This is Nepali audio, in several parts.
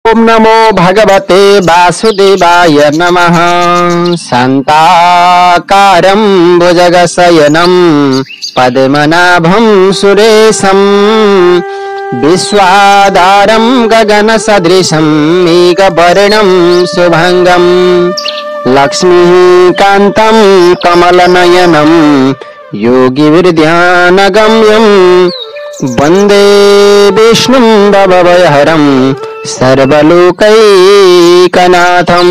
ओम नमो भगवते वासुदेवाय नमः। शान्ताकारं भुजगशयनं पद्मनाभं सुरेशं विश्वाधारं गगनसदृशं मेघवर्णं शुभंगं लक्ष्मीकान्तं कमलनयनं योगिविद्यानगम्यं वन्दे विष्णुं भवभयहरं सर्वलोकैकनाथं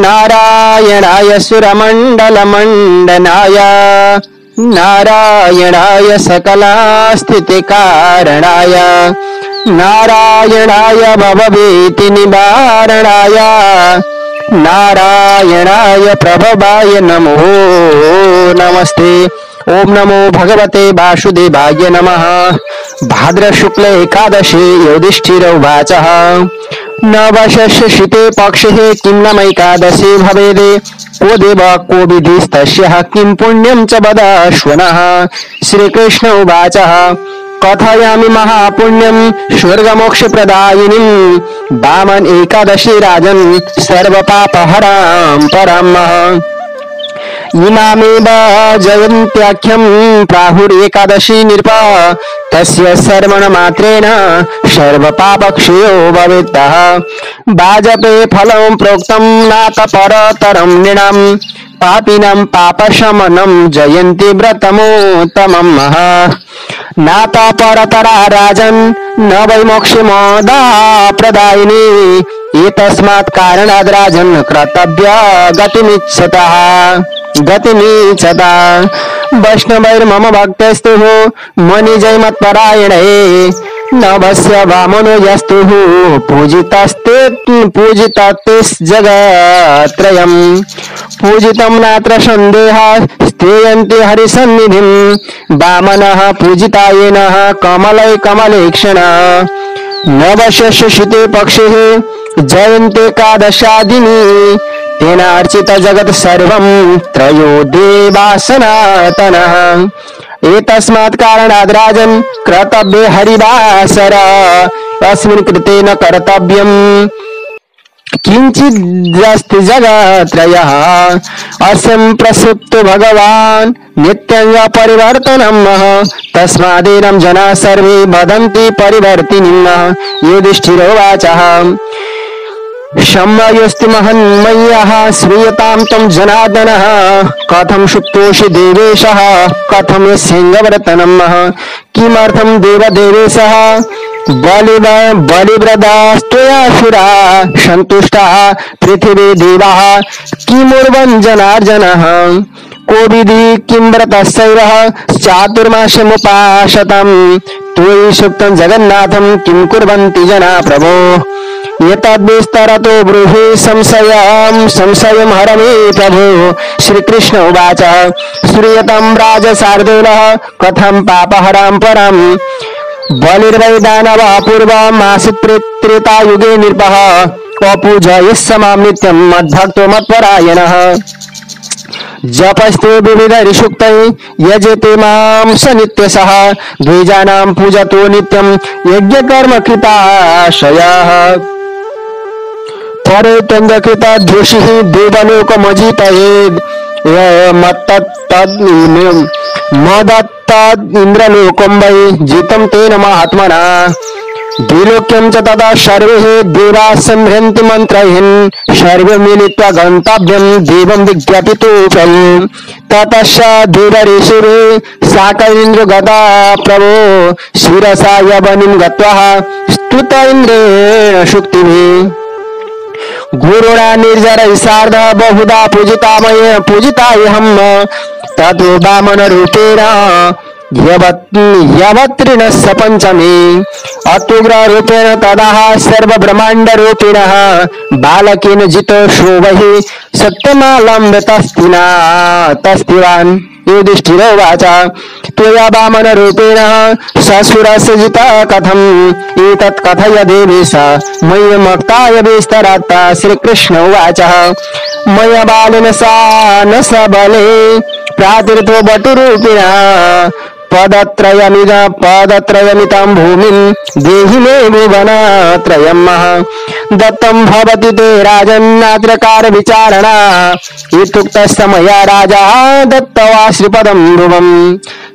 नारायणाय सुरमण्डलमण्डनाय नारायणाय सकलास्थितिकारणाय नारायणाय भवभीतिनिवारणाय नारायणाय प्रभवाय नमो नमस्ते। ओम नमो भगवते वासुदेवाय नमः। भाद्र शुक्ल एकादशी युधिष्ठिर उवाचः नवशस्य शीते पक्षे किं नमैकादशी भवेदे को देव को विधिस्तस्याः किं पुण्यं च वदाश्वनः। श्रीकृष्ण उवाचः कथयामि महापुण्यं स्वर्गमोक्षप्रदायिनीं वामन एकादशी राजन् सर्वपापहरां परमः। इमामेव जयन्त्याख्यं प्राहुरेकादशी नृपा तस्य श्रवणमात्रेण सर्वपापक्षयो भवेत्तः। वाजपेय फलं प्रोक्तं नाथ परतरं नृणां पापिनां पापशमनं जयन्ति व्रतमोत्तमं महः। नाथ परतरा राजन् न वै मोक्षमोदा प्रदायिनी एतस्मात् कारणाद् राजन् कर्तव्य गतिमीच्छता वैष्णवैर्मम भक्तैस्तुः मनिजय मत्परायणे नभस्य वामनो यस्तुः पूजितस्ते जगत्त्रयम् पूजितं नात्र सन्देहः स्थेयन्ति हरिसन्निधिं वामनः पूजितायेनः कमलै कमलेक्षणः। नवशस्य शीते पक्षे जयन्तेकादशादिनी तेनार्चित जगत् सर्वं त्रयो देवा सनातनः। एतस्मात् कारणाद् राजन् कर्तव्ये हरिवासर अस्मिन् कृते न कर्तव्यं किंचिदस्ति जगत्त्रयः। अस्यं प्रसुप्तो भगवान् नित्यं परिवर्तनं तस्मादेनं जनाः सर्वे वदन्ति परिवर्तिनीम्। युधिष्ठिरोवाचः शम्ययोऽस्ति महन्मय्यः श्रूयतां तं जनार्दनः कथं सुप्तोषि देवेशः कथं यस्यङ्गवर्तनं किमर्थं देवदेवेशः बलिव्रतास्त्वयासुरा सन्तुष्टाः पृथिवी देवाः किमुर्वन् जनार्दनः को विधि किं व्रतस्यैवः चातुर्मास्यमुपासतं त्वयि सुप्तं जगन्नाथं किं कुर्वन्ति जना प्रभो। एतद्विस्तरतो ब्रूहि संशयं हर मे प्रभो। श्रीकृष्ण उवाच श्रूयतं राजशार्दूलः कथं पापहरां परं बलिर्वै दानवः पूर्वमासीत् त्रेतायुगे नृपः अपूजयिष्यमां नित्यं मद्भक्तो मत्परायणः जपस्ते विविधैर्षुक्तैः यजेते मां स नित्यशः द्विजानां पूजतो नित्यं यज्ञकर्म कृताशयः परित्यज्यकृता द्वेषिः देवलोकमजितयेद् मदत्तदिन्द्रलोकं वै जितं तेन महात्मना द्विलोक्यं च तदा सर्वे देवाः संहृन्ति मन्त्रैः सर्वे मिलित्वा गन्तव्यं देवं विज्ञापितुं ततश्च देवऋषिरे साकैन्द्र गदा प्रभो शिरसा यवनिं गत्वा स्तुत इन्द्रेण शुक्तिभिः गुरुणा निर्जरैः सार्ध बहुधा पूजितायहं ततो वामनरूपेण यवत्रिणस्य पञ्चमी अत्युग्ररूपेण तदाह सर्वब्रह्माण्डरूपिणः बालकेन जितो शोभैः सत्यमालम्बितस्तिवान्। युधिष्ठिरोवाच त्वया वामनरूपेण ससुरस्य जितः कथम् एतत् कथय देवेश मह्यमक्ताय विस्तरात्। श्रीकृष्ण उवाच मया बालेन सा न सबले प्रातिर्तो बटुरूपिणा पदत्रयमितां भूमिं देहि मे भुवनत्रयं दत्तं भवति ते राजन्नात्रकार विचारणा इत्युक्तस्तमया राजा दत्त्वा श्रीपदं ध्रुवम्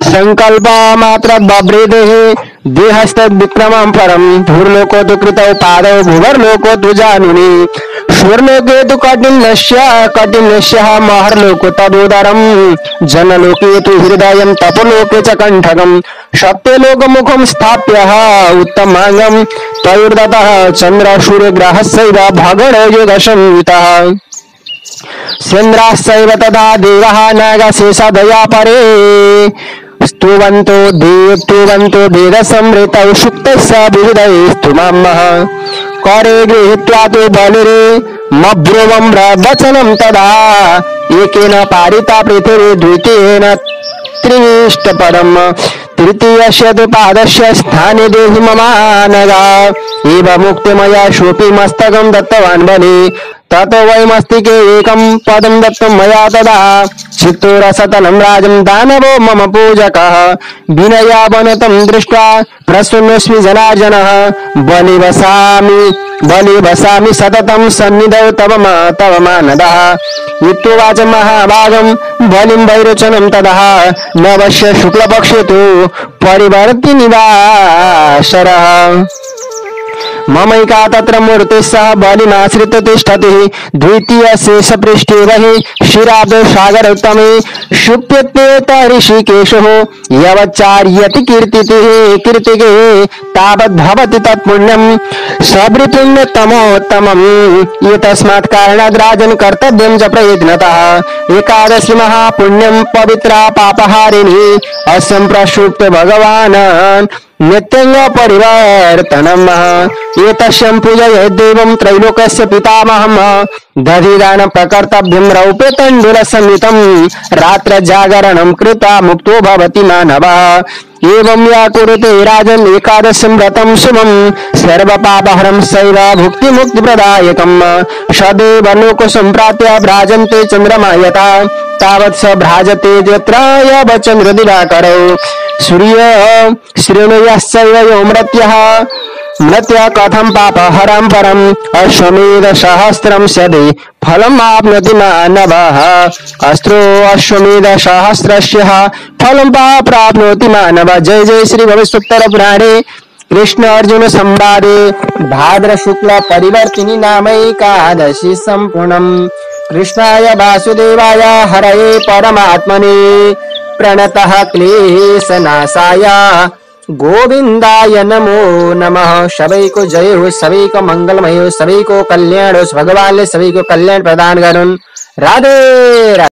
संकल्पमात्र बभ्रेदेः देहस्तद्विक्रमं परं धूर्लोको तु कृतौ पादौ भुवर्लोको तु जानुनि स्वर्लोके तु कटिन्यस्य महर्लोको तदुदरं जनलोके तु हृदयं तपलोके च कण्ठकं सत्यलोकमुखं स्थाप्य उत्तमाङ्गं तयोर्दतः चन्द्रसूर्यग्रहस्यैव भगणो योगसंयुतः सेन्द्राश्चैव तथा देवः नागशेषदया परे स्तुवन्तो वेदसंहृतौ सुप्तस्य विविधैस्तुमामः करे गृहीत्वा तु बलिरे मब्रुवं वचनं तदा एकेन पारिता पृथिवी द्वितीयेन त्रिष्टपदम् तृतीयस्य तु पादस्य स्थाने देहि ममानगा एव मुक्तिमया शोपि मस्तकं दत्तवान् बलि ततो वै मस्तिके एकं पदं दत्तं मया तदा चित्तोरसतलं राजं दानवो मम पूजकः विनयावनतं दृष्ट्वा प्रसन्नोऽस्मि जनार्दनः बलिवसामि सततं सन्निधौ तव मानदः इत्युवाच महाभागं बलिं वैरोचनं ततः नवस्य शुक्लपक्षे तु परिवर्ति निवासरः ममैका तत्र मूर्तिः सह बलिमाश्रित्य तिष्ठति द्वितीय शेषपृष्ठे वहि क्षीराब्दो सागरोत्तमे शुप्यत्येत ऋषिकेशो यवच्चार्यति कीर्तिके तावद्भवति तत्पुण्यं सबृपुण्यतमोत्तमम् एतस्मात् कारणात् राजन् कर्तव्यं च प्रयत्नतः एकादशी महापुण्यं पवित्रा पापहारिणी अस्यं प्रसुप्त भगवान् नित्यं परिवर्तनम् एतस्यं पूजयेत् देवं त्रैलोक्यस्य पितामहं दधिदानं प्रकर्तव्यं रौप्य तण्डुलसंयुतं रात्रजागरणं कृत्वा मुक्तो भवति मानवः एवं या कुरुते राजन् एकादशं व्रतं शुभं सर्वपापहरं सैव भुक्तिमुक्तिप्रदायकं सदैव लोकसम्प्राप्य भ्राजन्ते चन्द्रमा यथा तावत् स भ्राजते यत्र चन्द्रदिवाकरौ सूर्य श्रेणयश्चैव यो मृत्यः कथं पापहरं परम् अश्वमेधसहस्रं सदे फलम् आप्नोति मानवः अश्वमेधसहस्रस्य फलं प्राप्नोति मानवः। जय जय श्री भविष्योत्तर पुराणे कृष्ण अर्जुन संवादे भाद्र शुक्ल परिवर्तिनी नामैकादशी संपूर्णम् कृष्णाय वासुदेवाय हरये परमात्मने प्रणतः क्लेशनाशाय गोविंदाय नमो नमः। सभी को जय हो, सभी को मंगलमय हो, सभी को कल्याण हो, भगवान ने सभी को कल्याण प्रदान करुन। राधे राधे।